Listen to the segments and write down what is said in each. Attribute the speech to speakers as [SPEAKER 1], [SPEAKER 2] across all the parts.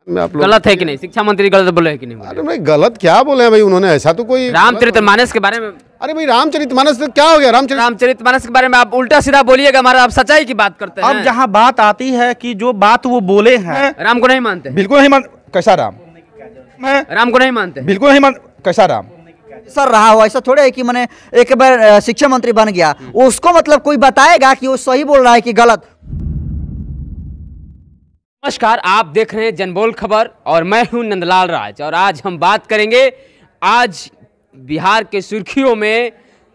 [SPEAKER 1] गलत है कि नहीं? शिक्षा मंत्री गलत बोले है कि नहीं?
[SPEAKER 2] अरे भाई गलत क्या बोले हैं भाई उन्होंने, ऐसा तो कोई
[SPEAKER 1] रामचरितमानस के बारे में।
[SPEAKER 2] अरे भाई रामचरितमानस तो क्या हो गया?
[SPEAKER 1] रामचरितमानस के बारे में आप उल्टा सीधा बोलिएगा, हमारा आप सच्चाई की बात करते हैं।
[SPEAKER 3] अब जहाँ बात आती है कि जो बात वो बोले हैं,
[SPEAKER 1] राम को नहीं मानते?
[SPEAKER 3] बिल्कुल नहीं मानते। कैसा राम?
[SPEAKER 1] राम को नहीं मानते?
[SPEAKER 3] बिल्कुल नहीं मानते। कैसा राम
[SPEAKER 4] सर रहा हो? ऐसा थोड़े है कि मैंने एक बार शिक्षा मंत्री बन गया उसको मतलब कोई बताएगा कि वो सही बोल रहा है कि गलत।
[SPEAKER 1] नमस्कार, आप देख रहे हैं जनबोल खबर और मैं हूं नंदलाल राज। और आज हम बात करेंगे, आज बिहार के सुर्खियों में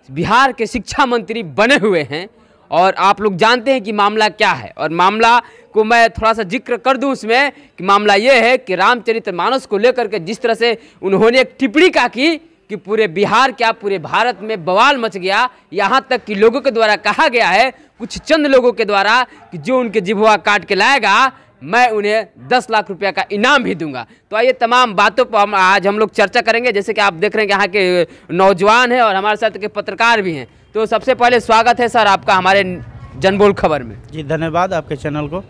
[SPEAKER 1] बिहार के शिक्षा मंत्री बने हुए हैं और आप लोग जानते हैं कि मामला क्या है। और मामला को मैं थोड़ा सा जिक्र कर दूं उसमें कि मामला ये है कि रामचरितमानस को लेकर के जिस तरह से उन्होंने एक टिप्पणी का की कि पूरे बिहार क्या पूरे भारत में बवाल मच गया। यहाँ तक कि लोगों के द्वारा कहा गया है, कुछ चंद लोगों के द्वारा, कि जो उनके जिह्वा काट के लाएगा मैं उन्हें 10 लाख रुपया का इनाम भी दूंगा। तो आइए तमाम बातों पर आज हम लोग चर्चा करेंगे। जैसे कि आप देख रहे हैं कि यहाँ के नौजवान हैं और हमारे साथ के पत्रकार भी हैं। तो सबसे पहले स्वागत है सर आपका हमारे जनबोल खबर में।
[SPEAKER 3] जी धन्यवाद आपके चैनल को।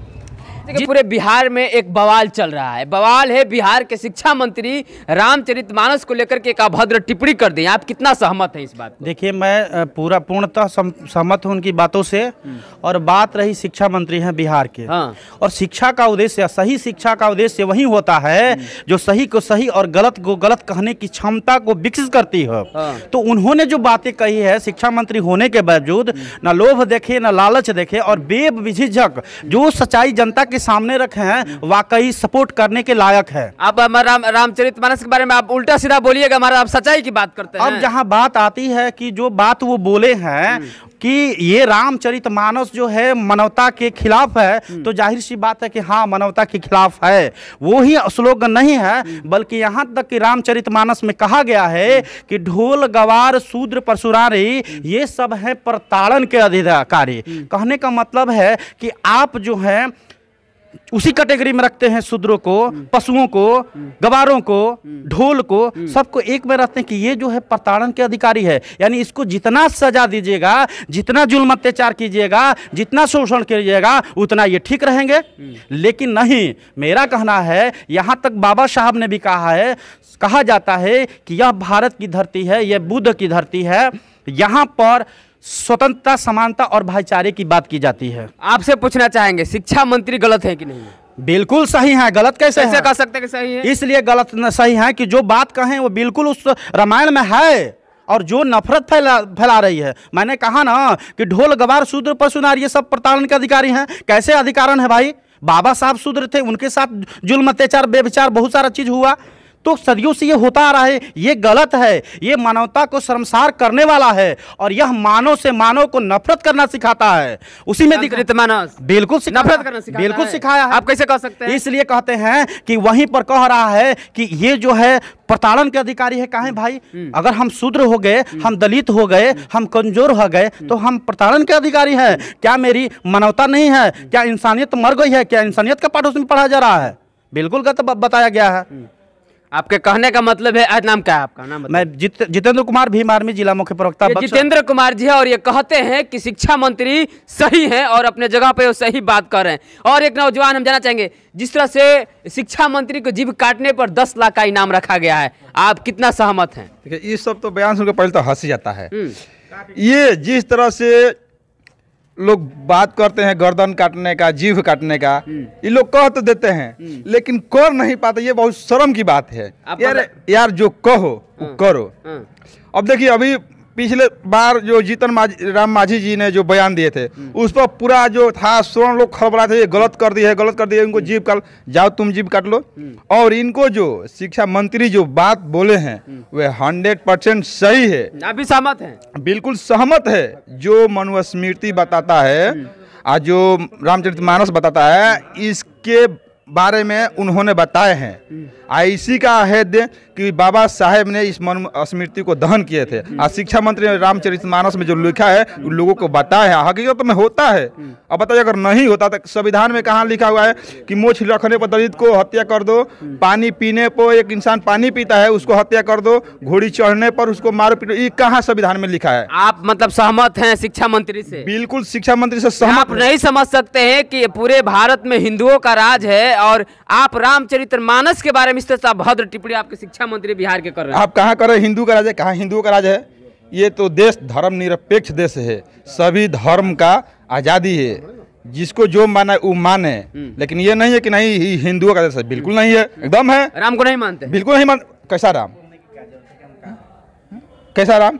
[SPEAKER 1] पूरे बिहार में एक बवाल चल रहा है। बवाल है बिहार के शिक्षा मंत्री रामचरितमानस को लेकर के एक अभद्र टिप्पणी कर दी। आप कितना सहमत हैं इस बात को?
[SPEAKER 3] देखिए मैं पूर्णतः सहमत हूं उनकी बातों से। और बात रही शिक्षा मंत्री हैं बिहार के, और शिक्षा का उद्देश्य, सही शिक्षा का उद्देश्य वही होता है जो सही को सही और गलत को गलत कहने की क्षमता को विकसित करती है। तो उन्होंने जो बातें कही है, शिक्षा मंत्री होने के बावजूद न लोभ देखे न लालच देखे और बेझिझक जो सच्चाई जनता के सामने रखे हैं, वाकई सपोर्ट करने के लायक है।
[SPEAKER 1] आप रामचरितमानस के बारे में आप उल्टा सीधा बोलिएगा, हमारा आप सच्चाई की बात करते हैं।
[SPEAKER 3] अब जहां बात आती है कि जो बात वो बोले हैं कि ये रामचरितमानस जो है मानवता के खिलाफ है, तो जाहिर सी बात है कि हाँ मानवता के खिलाफ है। वो ही स्लोगन नहीं है, बल्कि यहाँ तक कि रामचरितमानस में कहा गया है कि ढोल गवार शूद्र परशुरारी ये सब है प्रताड़न के अधिकारी। कहने का मतलब है कि आप जो है उसी कैटेगरी में रखते हैं शूद्रों को, पशुओं को, गवारों को, ढोल को, सबको एक में रखते हैं कि ये जो है प्रताड़न के अधिकारी है। यानी इसको जितना सजा दीजिएगा, जितना जुल्म अत्याचार कीजिएगा, जितना शोषण कीजिएगा, उतना ये ठीक रहेंगे। लेकिन नहीं, मेरा कहना है, यहाँ तक बाबा साहब ने भी कहा है, कहा जाता है कि यह भारत की धरती है, यह बुद्ध की धरती है, यहाँ पर स्वतंत्रता, समानता और भाईचारे की बात की जाती है।
[SPEAKER 1] आपसे पूछना चाहेंगे, शिक्षा मंत्री गलत है कि नहीं?
[SPEAKER 3] बिल्कुल सही है। गलत कैसे
[SPEAKER 1] कह सकते हैं कि सही है? इसलिए
[SPEAKER 3] गलत सही है कि जो बात कहें वो बिल्कुल उस रामायण में है और जो नफरत फैला रही है। मैंने कहा ना कि ढोल गवार शूद्र परशुरार ये सब प्रताड़न के अधिकारी हैं। कैसे अधिकारण है भाई? बाबा साहब शूद्र थे, उनके साथ जुल्म अत्याचार बेविचार बहुत सारा चीज हुआ, तो सदियों से ये होता आ रहा है। ये गलत है, ये मानवता को शर्मसार करने वाला है और यह मानव से मानव को नफरत करना सिखाता है। उसी में
[SPEAKER 1] रामचरितमानस
[SPEAKER 3] बिल्कुल
[SPEAKER 1] नफरत करना सिखाता
[SPEAKER 3] बिल्कुल सिखाया है।
[SPEAKER 1] आप कैसे कह सकते हैं?
[SPEAKER 3] इसलिए कहते हैं कि वहीं पर कह रहा है कि ये जो है प्रताड़न के अधिकारी है। कहें भाई, अगर हम शूद्र हो गए, हम दलित हो गए, हम कमजोर हो गए, तो हम प्रताड़न के अधिकारी हैं? क्या मेरी मानवता नहीं है? क्या इंसानियत मर गई है? क्या इंसानियत का पाठ उसमें पढ़ा जा रहा है? बिल्कुल गलत बताया गया है।
[SPEAKER 1] आपके कहने का मतलब है, आज नाम क्या है आपका? नाम
[SPEAKER 3] मैं जितेंद्र कुमार, भीम आर्मी जिला मुख्य प्रवक्ता।
[SPEAKER 1] जितेंद्र कुमार जी है और ये कहते हैं कि शिक्षा मंत्री सही हैं और अपने जगह पे वो सही बात कर रहे हैं। और एक नौजवान हम जानना चाहेंगे, जिस तरह से शिक्षा मंत्री को जीभ काटने पर 10 लाख का इनाम रखा गया है, आप कितना सहमत हैं?
[SPEAKER 5] ये सब तो बयान सुनकर पहले तो हंसी जाता है। ये जिस तरह से लोग बात करते हैं गर्दन काटने का, जीभ काटने का, ये लोग कह तो देते हैं लेकिन कर नहीं पाते। ये बहुत शर्म की बात है यार जो कहो करो। अब देखिए, अभी पिछले बार जो राम मांझी जी ने जो बयान दिए थे, उस पर पूरा जो था स्वर्ण लोग खबरा थे, ये गलत कर दी है, गलत कर दी है, इनको जीभ काट, जाओ तुम जीभ काट लो। और इनको जो शिक्षा मंत्री जो बात बोले हैं वे 100% सही है।
[SPEAKER 1] आप भी सहमत हैं? बिल्कुल
[SPEAKER 5] सहमत है। जो मनुस्मृति बताता है और जो रामचरितमानस बताता है, इसके बारे में उन्होंने बताए हैं। इसी का अहद कि बाबा साहेब ने इस मनुस्मृति को दहन किए थे और शिक्षा मंत्री ने रामचरितमानस में जो लिखा है लोगों को बताया है। हकीकत में होता है। अब बताइए, अगर नहीं होता तो संविधान में कहाँ लिखा हुआ है कि मोछ रखने पर दलित को हत्या कर दो, पानी पीने पर एक इंसान पानी पीता है उसको हत्या कर दो, घोड़ी चढ़ने पर उसको मारो पीटो, ये कहाँ संविधान में लिखा है?
[SPEAKER 1] आप मतलब सहमत हैं शिक्षा मंत्री से?
[SPEAKER 5] बिल्कुल शिक्षा मंत्री से सहमत।
[SPEAKER 1] आप नहीं समझ सकते हैं कि पूरे भारत में हिंदुओं का राज है और आप रामचरितमानस के बारे में इस तरह से अभद्र टिप्पणी आपके शिक्षा मंत्री बिहार के कर रहे हैं।
[SPEAKER 5] आप कहाँ कर रहे हैं? हिंदू का राज है, कहाँ हिंदुओं का राज है? ये तो देश धर्म निरपेक्ष देश है, सभी धर्म का आज़ादी है, जिसको जो माना वो माने, लेकिन ये नहीं है कि नहीं ही हिंदुओं का देश है, बिल्कुल नहीं है, एकदम है।
[SPEAKER 1] राम को नहीं मानते?
[SPEAKER 5] बिल्कुल नहीं मान। कैसा राम? कैसा राम?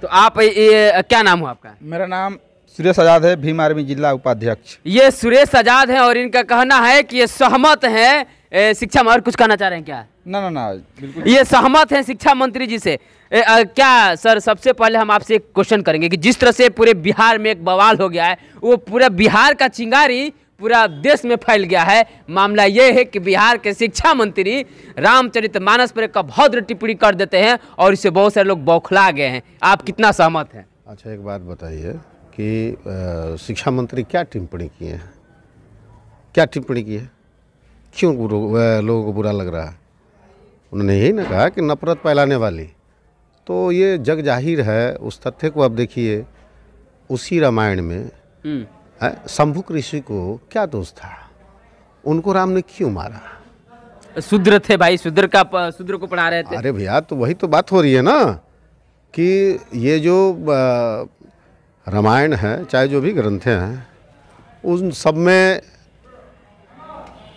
[SPEAKER 1] तो आप ये क्या नाम हो आपका?
[SPEAKER 5] मेरा नाम सुरेश आजाद है, भीम आर्मी जिला उपाध्यक्ष।
[SPEAKER 1] ये सुरेश आजाद है और इनका कहना है कि ये सहमत है शिक्षा और कुछ कहना चाह रहे हैं क्या?
[SPEAKER 5] ना बिल्कुल
[SPEAKER 1] ये सहमत है शिक्षा मंत्री जी से। क्या सर, सबसे पहले हम आपसे एक क्वेश्चन करेंगे कि जिस तरह से पूरे बिहार में एक बवाल हो गया है, वो पूरा बिहार का चिंगारी पूरा देश में फैल गया है। मामला ये है कि बिहार के शिक्षा मंत्री रामचरितमानस पर एक अभद्र टिप्पणी कर देते हैं और इससे बहुत सारे लोग बौखला गए हैं। आप कितना सहमत हैं?
[SPEAKER 2] अच्छा, एक बात बताइए कि शिक्षा मंत्री क्या टिप्पणी किए हैं? क्या टिप्पणी की है? क्यों लोगों को बुरा लग रहा है? उन्होंने यही ना कहा कि नफरत फैलाने वाली। तो ये जग जाहिर है, उस तथ्य को आप देखिए, उसी रामायण में शंभुक ऋषि को क्या दोष था? उनको राम ने क्यों मारा?
[SPEAKER 1] शूद्र थे भाई, शूद्र को पढ़ा रहे थे।
[SPEAKER 2] अरे भैया, तो वही तो बात हो रही है ना कि ये जो रामायण है, चाहे जो भी ग्रंथ हैं, उन सब में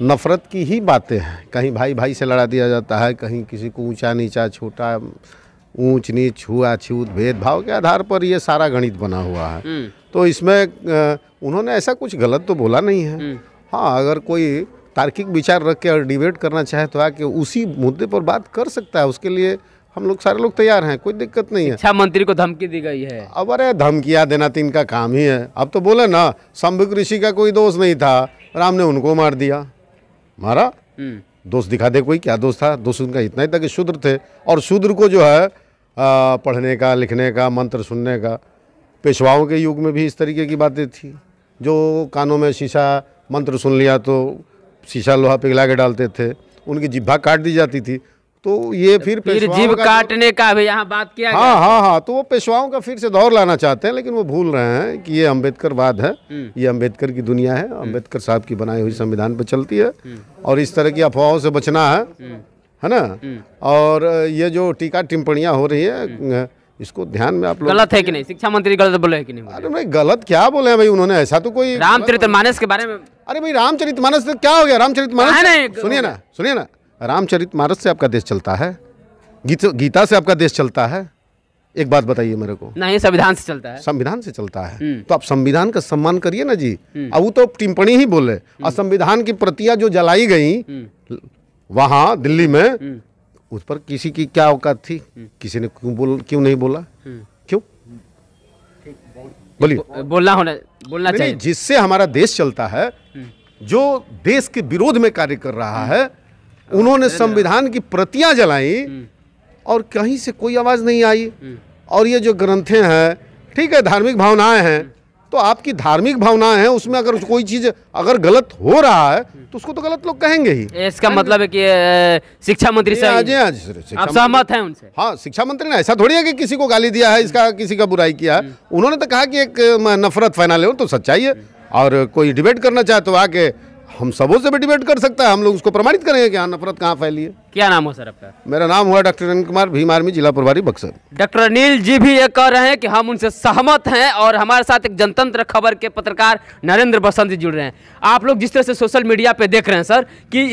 [SPEAKER 2] नफरत की ही बातें हैं। कहीं भाई भाई से लड़ा दिया जाता है, कहीं किसी को ऊंचा नीचा, छोटा ऊंच नीच, छुआछूत, भेदभाव के आधार पर ये सारा गणित बना हुआ है। तो इसमें उन्होंने ऐसा कुछ गलत तो बोला नहीं है। हाँ, अगर कोई तार्किक विचार रख के और डिबेट करना चाहे तो आके उसी मुद्दे पर बात कर सकता है। उसके लिए हम लोग सारे लोग तैयार हैं, कोई दिक्कत नहीं है।
[SPEAKER 1] शिक्षा मंत्री को धमकी दी गई है।
[SPEAKER 2] अब अरे धमकियाँ देना तो इनका काम ही है। अब तो बोले ना, शंभुक ऋषि का कोई दोष नहीं था, राम ने उनको मार दिया। मारा, दोष दिखा दे कोई, क्या दोष था? दोष उनका इतना ही था कि शूद्र थे, और शूद्र को जो है पढ़ने का, लिखने का, मंत्र सुनने का, पेशवाओं के युग में भी इस तरीके की बातें थी। जो कानों में शीशा मंत्र सुन लिया तो शीशा लोहा पिघला के डालते थे, उनकी जिह्वा काट दी जाती थी। तो ये फिर
[SPEAKER 1] जीभ काटने का भी यहाँ बात किया गया।
[SPEAKER 2] हाँ, तो वो पेशवाओं का फिर से दौर लाना चाहते हैं, लेकिन वो भूल रहे हैं कि ये अम्बेडकरवाद है, ये अम्बेडकर की दुनिया है, अम्बेडकर साहब की बनाई हुई संविधान पे चलती है, और इस तरह की अफवाहों से बचना है ना। और ये जो टीका टिप्पणियाँ हो रही है, इसको ध्यान में आप लोग।
[SPEAKER 1] गलत है कि नहीं? शिक्षा मंत्री गलत बोले है कि नहीं?
[SPEAKER 2] अरे भाई, गलत क्या बोले हैं भाई उन्होंने? ऐसा तो कोई
[SPEAKER 1] रामचरितमानस के बारे में।
[SPEAKER 2] अरे भाई, रामचरितमानस से क्या हो गया? रामचरितमानस, सुनिए ना, रामचरितमानस से आपका देश चलता है? गीता से आपका देश चलता है? एक बात बताइए मेरे को।
[SPEAKER 1] नहीं, संविधान से चलता है।
[SPEAKER 2] संविधान से चलता है तो आप संविधान का सम्मान करिए ना जी। अब वो तो टिप्पणी ही बोले, और संविधान की प्रतियां जो जलाई गई वहां दिल्ली में, उस पर किसी की क्या औकात थी? किसी ने क्यों नहीं बोला? क्यों? बोलिए।
[SPEAKER 1] बोलना चाहिए।
[SPEAKER 2] जिससे हमारा देश चलता है, जो देश के विरोध में कार्य कर रहा है, उन्होंने संविधान की प्रतियां जलाई और कहीं से कोई आवाज नहीं आई। और ये जो ग्रंथें हैं, ठीक है, धार्मिक भावनाएं हैं, तो आपकी धार्मिक भावनाएं हैं, उसमें अगर कोई चीज अगर गलत हो रहा है तो उसको तो गलत लोग कहेंगे ही।
[SPEAKER 1] इसका मतलब है कि शिक्षा मंत्री से आप सहमत हैं उनसे?
[SPEAKER 2] हाँ, शिक्षा मंत्री ने ऐसा थोड़ी है कि किसी को गाली दिया है, इसका किसी का बुराई किया है। उन्होंने तो कहा कि एक नफरत फैला ले, तो सच्चाई है। और कोई डिबेट करना चाहे तो आके हम सबों से भी डिबेट कर सकता है, हम लोग उसको प्रमाणित करेंगे कि हाँ, नफरत कहाँ फैली है।
[SPEAKER 1] क्या नाम हो सर आपका?
[SPEAKER 2] मेरा नाम हुआ डॉक्टर अनिल कुमार, भीम आर्मी जिला प्रभारी बक्सर।
[SPEAKER 1] डॉक्टर अनिल जी भी ये कह रहे हैं कि हम उनसे सहमत हैं, और हमारे साथ एक जनतंत्र खबर के पत्रकार नरेंद्र बसंत जी जुड़ रहे हैं। आप लोग जिस तरह से सोशल मीडिया पे देख रहे हैं सर कि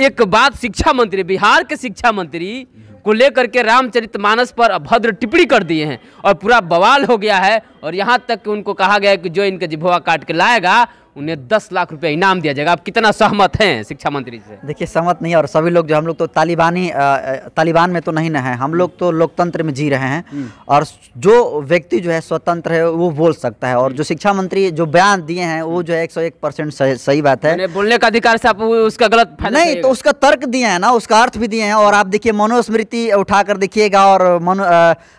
[SPEAKER 1] एक बात शिक्षा मंत्री, बिहार के शिक्षा मंत्री को लेकर के रामचरितमानस पर अभद्र टिप्पणी कर दिए हैं और पूरा बवाल हो गया है, और यहाँ तक कि उनको कहा गया है कि जो इनके जिह्वा काट के लाएगा उन्हें 10 लाख रुपए इनाम दिया जाएगा। आप कितना सहमत हैं शिक्षा मंत्री से?
[SPEAKER 4] देखिए, सहमत नहीं है, और सभी लोग जो हम लोग तो तालिबान में तो नहीं ना है, हम लोग तो लोकतंत्र में जी रहे हैं, और जो व्यक्ति जो है स्वतंत्र है वो बोल सकता है। और जो शिक्षा मंत्री जो बयान दिए हैं वो जो है 101% सही बात है।
[SPEAKER 1] बोलने का अधिकार से आप उसका गलत फायदा
[SPEAKER 4] नहीं, तो उसका तर्क दिए हैं ना, उसका अर्थ भी दिए हैं। और आप देखिए, मनुस्मृति उठाकर देखिएगा और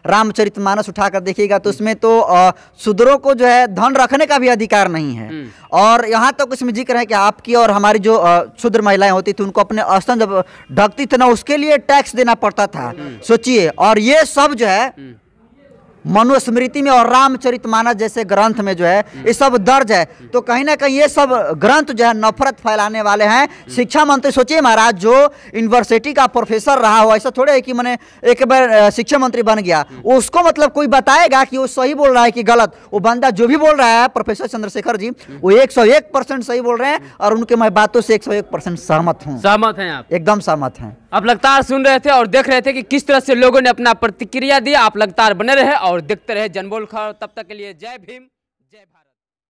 [SPEAKER 4] रामचरितमानस उठाकर देखिएगा, तो उसमें तो शूद्रों को जो है धन रखने का भी अधिकार नहीं है। और यहाँ तक उसमें जिक्र है कि आपकी और हमारी जो शूद्र महिलाएं होती थी, उनको अपने स्तन जब ढकती थी ना, उसके लिए टैक्स देना पड़ता था, सोचिए। और ये सब जो है मनुस्मृति में और रामचरितमानस जैसे ग्रंथ में जो है ये सब दर्ज है। तो कहीं ना कहीं ये सब ग्रंथ जो है नफरत फैलाने वाले हैं। शिक्षा मंत्री सोचिए महाराज, जो यूनिवर्सिटी का प्रोफेसर रहा हो, ऐसा थोड़े है कि मैंने एक बार शिक्षा मंत्री बन गया, उसको मतलब कोई बताएगा कि वो सही बोल रहा है कि गलत। वो बंदा जो भी बोल रहा है, प्रोफेसर चंद्रशेखर जी, वो 101% सही बोल रहे हैं और उनके मैं बातों से 101% सहमत हूँ।
[SPEAKER 1] सहमत हैं आप?
[SPEAKER 4] एकदम सहमत हैं।
[SPEAKER 1] आप लगातार सुन रहे थे और देख रहे थे कि किस तरह से लोगों ने अपना प्रतिक्रिया दी। आप लगातार बने रहे और देखते रहे जनबोल खबर। तब तक के लिए जय भीम, जय भारत।